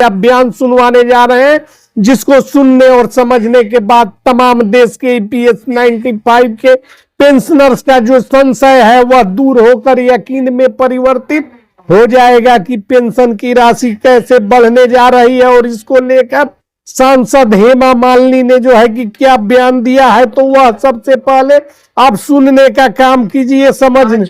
बयान सुनवाने जा रहे हैं, जिसको सुनने और समझने के बाद तमाम देश के ईपीएस 95 के पेंशनर्स का जो संशय है वह दूर होकर यकीन में परिवर्तित हो जाएगा कि पेंशन की राशि कैसे बढ़ने जा रही है। और इसको लेकर सांसद हेमा मालिनी ने जो है कि क्या बयान दिया है, तो वह सबसे पहले आप सुनने का काम कीजिए, समझने।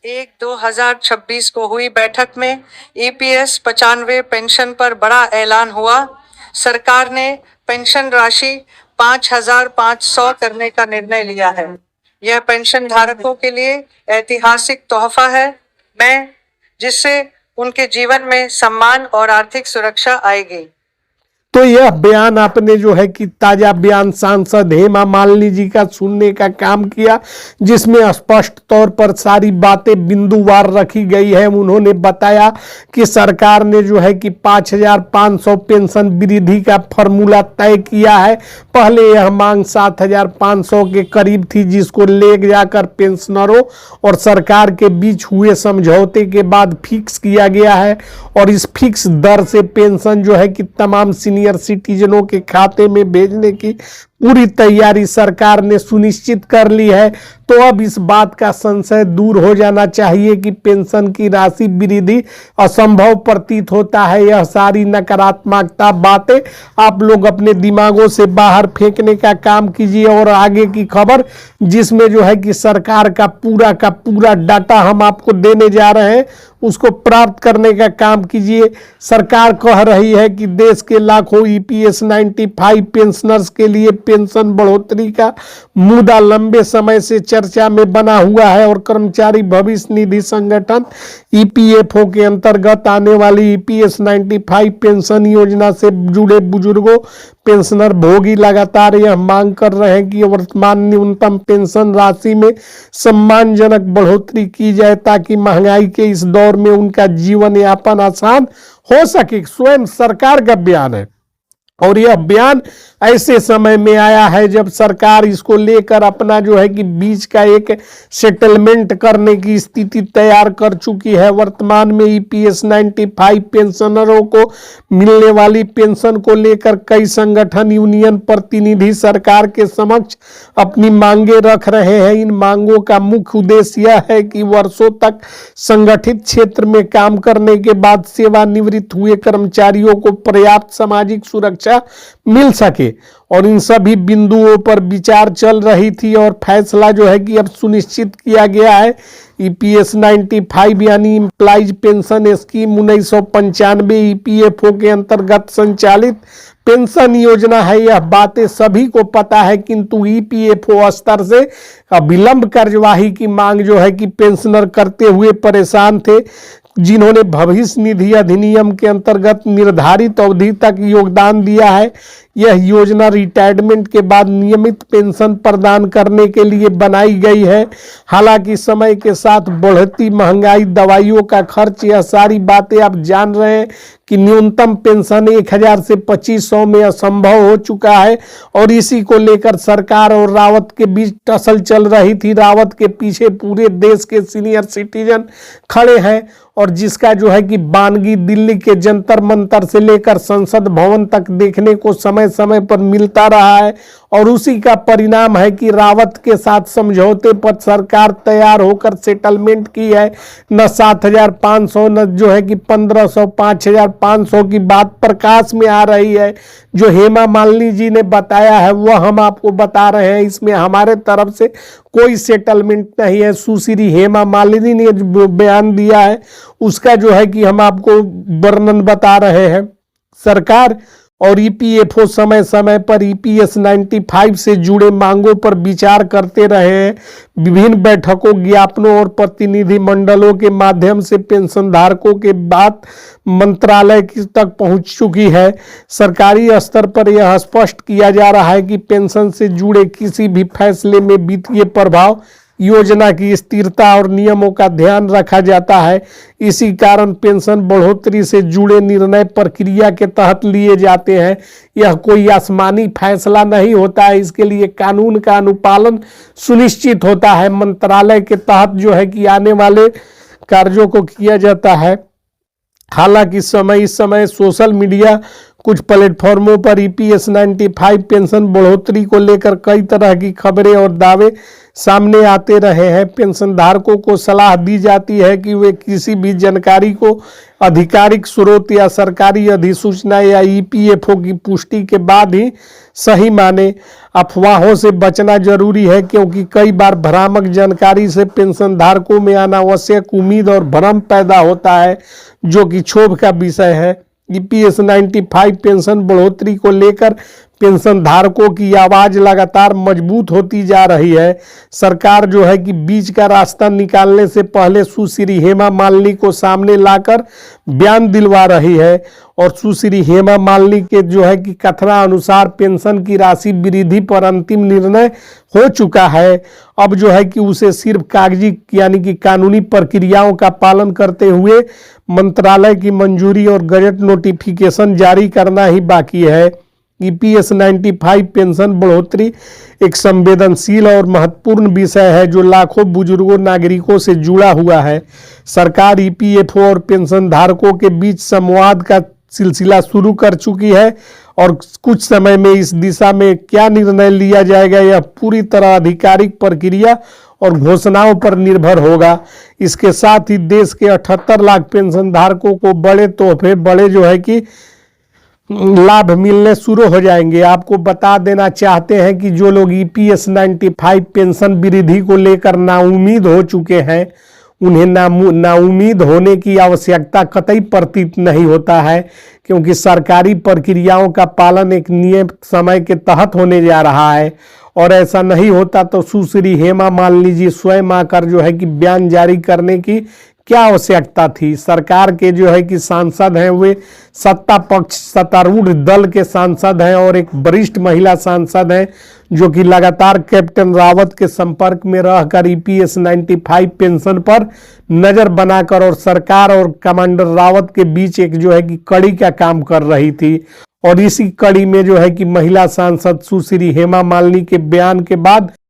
1/2/2026 को हुई बैठक में ईपीएस 95 पेंशन पर बड़ा ऐलान हुआ। सरकार ने पेंशन राशि 5,500 करने का निर्णय लिया है। यह पेंशन धारकों के लिए ऐतिहासिक तोहफा है, जिससे उनके जीवन में सम्मान और आर्थिक सुरक्षा आएगी। तो यह बयान आपने जो है कि ताजा बयान सांसद हेमा मालिनी जी का सुनने का काम किया, जिसमें स्पष्ट तौर पर सारी बातें बिंदुवार रखी गई है। उन्होंने बताया कि सरकार ने जो है कि 5,500 पेंशन वृद्धि का फॉर्मूला तय किया है। पहले यह मांग 7,500 के करीब थी, जिसको ले जाकर पेंशनरों और सरकार के बीच हुए समझौते के बाद फिक्स किया गया है। और इस फिक्स दर से पेंशन जो है कि तमाम सीनियर सिटीजनों के खाते में भेजने की पूरी तैयारी सरकार ने सुनिश्चित कर ली है। तो अब इस बात का संशय दूर हो जाना चाहिए कि पेंशन की राशि वृद्धि असंभव प्रतीत होता है। यह सारी नकारात्मकता बातें आप लोग अपने दिमागों से बाहर फेंकने का काम कीजिए। और आगे की खबर, जिसमें जो है कि सरकार का पूरा डाटा हम आपको देने जा रहे हैं, उसको प्राप्त करने का काम कीजिए। सरकार कह रही है कि देश के लाखों ईपीएस 95 पेंशनर्स के लिए पेंशन बढ़ोतरी का मुद्दा लंबे समय से चर्चा में बना हुआ है। और कर्मचारी भविष्य निधि संगठन ईपीएफओ के अंतर्गत आने वाली ईपीएस 95 पेंशन योजना से जुड़े बुजुर्गों पेंशनर भोगी लगातार यह मांग कर रहे हैं कि वर्तमान न्यूनतम पेंशन राशि में सम्मानजनक बढ़ोतरी की जाए, ताकि महंगाई के इस दौर में उनका जीवन यापन आसान हो सके। स्वयं सरकार का बयान है। और यह बयान ऐसे समय में आया है जब सरकार इसको लेकर अपना जो है कि बीच का एक सेटलमेंट करने की स्थिति तैयार कर चुकी है। वर्तमान में ईपीएस 95 पेंशनरों को मिलने वाली पेंशन को लेकर कई संगठन यूनियन प्रतिनिधि सरकार के समक्ष अपनी मांगे रख रहे हैं। इन मांगों का मुख्य उद्देश्य यह है कि वर्षों तक संगठित क्षेत्र में काम करने के बाद सेवानिवृत्त हुए कर्मचारियों को पर्याप्त सामाजिक सुरक्षा मिल सके। और इन सभी बिंदुओं पर विचार चल रही थी और फैसला जो है कि अब सुनिश्चित किया गया है। ईपीएस 95 यानी एम्प्लॉइज पेंशन स्कीम 1995 ईपीएफओ के अंतर्गत संचालित पेंशन योजना है। यह बातें सभी को पता है, किंतु ईपीएफओ स्तर से अविलंब कार्यवाही की मांग जो है कि पेंशनर करते हुए परेशान थे, जिन्होंने भविष्य निधि अधिनियम के अंतर्गत निर्धारित अवधि तक योगदान दिया है। यह योजना रिटायरमेंट के बाद नियमित पेंशन प्रदान करने के लिए बनाई गई है। हालांकि समय के साथ बढ़ती महंगाई, दवाइयों का खर्च, यह सारी बातें आप जान रहे हैं कि न्यूनतम पेंशन 1,000 से 2,500 में असंभव हो चुका है। और इसी को लेकर सरकार और रावत के बीच टसल चल रही थी। रावत के पीछे पूरे देश के सीनियर सिटीजन खड़े हैं, और जिसका जो है कि बानगी दिल्ली के जंतर मंतर से लेकर संसद भवन तक देखने को समय समय पर मिलता रहा है। और उसी का परिणाम है कि रावत के साथ समझौते पर सरकार तैयार होकर सेटलमेंट की है। न 7,500 न जो है कि 1,500 5,500 की बात प्रकाश में आ रही है। जो हेमा मालिनी जी ने बताया है वह हम आपको बता रहे हैं। इसमें हमारे तरफ से कोई सेटलमेंट नहीं है। सुश्री हेमा मालिनी ने जो बयान दिया है उसका जो है कि हम आपको वर्णन बता रहे हैं। सरकार और ईपीएफओ समय समय पर ईपीएस 95 से जुड़े मांगों पर विचार करते रहे हैं। विभिन्न बैठकों, ज्ञापनों और प्रतिनिधि मंडलों के माध्यम से पेंशन धारकों के बात मंत्रालय तक पहुंच चुकी है। सरकारी स्तर पर यह स्पष्ट किया जा रहा है कि पेंशन से जुड़े किसी भी फैसले में वित्तीय प्रभाव, योजना की स्थिरता और नियमों का ध्यान रखा जाता है। इसी कारण पेंशन बढ़ोतरी से जुड़े निर्णय प्रक्रिया के तहत लिए जाते हैं। यह कोई आसमानी फैसला नहीं होता है, इसके लिए कानून का अनुपालन सुनिश्चित होता है। मंत्रालय के तहत जो है कि आने वाले कार्यों को किया जाता है। हालांकि इस समय सोशल मीडिया कुछ प्लेटफॉर्मों पर ईपीएस 95 पेंशन बढ़ोतरी को लेकर कई तरह की खबरें और दावे सामने आते रहे हैं। पेंशन धारकों को सलाह दी जाती है कि वे किसी भी जानकारी को आधिकारिक स्रोत या सरकारी अधिसूचना या ईपीएफओ की पुष्टि के बाद ही सही माने। अफवाहों से बचना जरूरी है, क्योंकि कई बार भ्रामक जानकारी से पेंशन धारकों में अनावश्यक उम्मीद और भ्रम पैदा होता है, जो कि क्षोभ का विषय है। ईपीएस 95 पेंशन बढ़ोतरी को लेकर पेंशन धारकों की आवाज लगातार मजबूत होती जा रही है। सरकार जो है कि बीच का रास्ता निकालने से पहले सुश्री हेमा मालिनी को सामने लाकर बयान दिलवा रही है, और सुश्री हेमा मालिनी के जो है कि कथना अनुसार पेंशन की राशि वृद्धि पर अंतिम निर्णय हो चुका है। अब जो है कि उसे सिर्फ कागजी यानी कि कानूनी प्रक्रियाओं का पालन करते हुए मंत्रालय की मंजूरी और गजट नोटिफिकेशन जारी करना ही बाकी है। ईपीएस 95 पेंशन बढ़ोतरी एक संवेदनशील और महत्वपूर्ण विषय है, जो लाखों बुजुर्गों नागरिकों से जुड़ा हुआ है। सरकार ईपीएफओ और पेंशन धारकों के बीच संवाद का सिलसिला शुरू कर चुकी है, और कुछ समय में इस दिशा में क्या निर्णय लिया जाएगा यह पूरी तरह आधिकारिक प्रक्रिया और घोषणाओं पर निर्भर होगा। इसके साथ ही देश के 78 लाख पेंशन धारकों को बड़े तोहफे, बड़े जो है कि लाभ मिलने शुरू हो जाएंगे। आपको बता देना चाहते हैं कि जो लोग ईपीएस 95 पेंशन वृद्धि को लेकर नाउम्मीद हो चुके हैं, उन्हें नाउम्मीद होने की आवश्यकता कतई प्रतीत नहीं होता है, क्योंकि सरकारी प्रक्रियाओं का पालन एक नियत समय के तहत होने जा रहा है। और ऐसा नहीं होता तो सुश्री हेमा मालिनी जी स्वयं आकर जो है कि बयान जारी करने की क्या आवश्यकता थी। सरकार के जो है कि सांसद हैं वे सत्ता पक्ष सत्तारूढ़ दल के सांसद हैं, और एक वरिष्ठ महिला सांसद हैं जो कि लगातार कैप्टन रावत के संपर्क में रहकर ईपीएस 95 पेंशन पर नजर बनाकर और सरकार और कमांडर रावत के बीच एक जो है कि कड़ी का काम कर रही थी। और इसी कड़ी में जो है कि महिला सांसद सुश्री हेमा मालिनी के बयान के बाद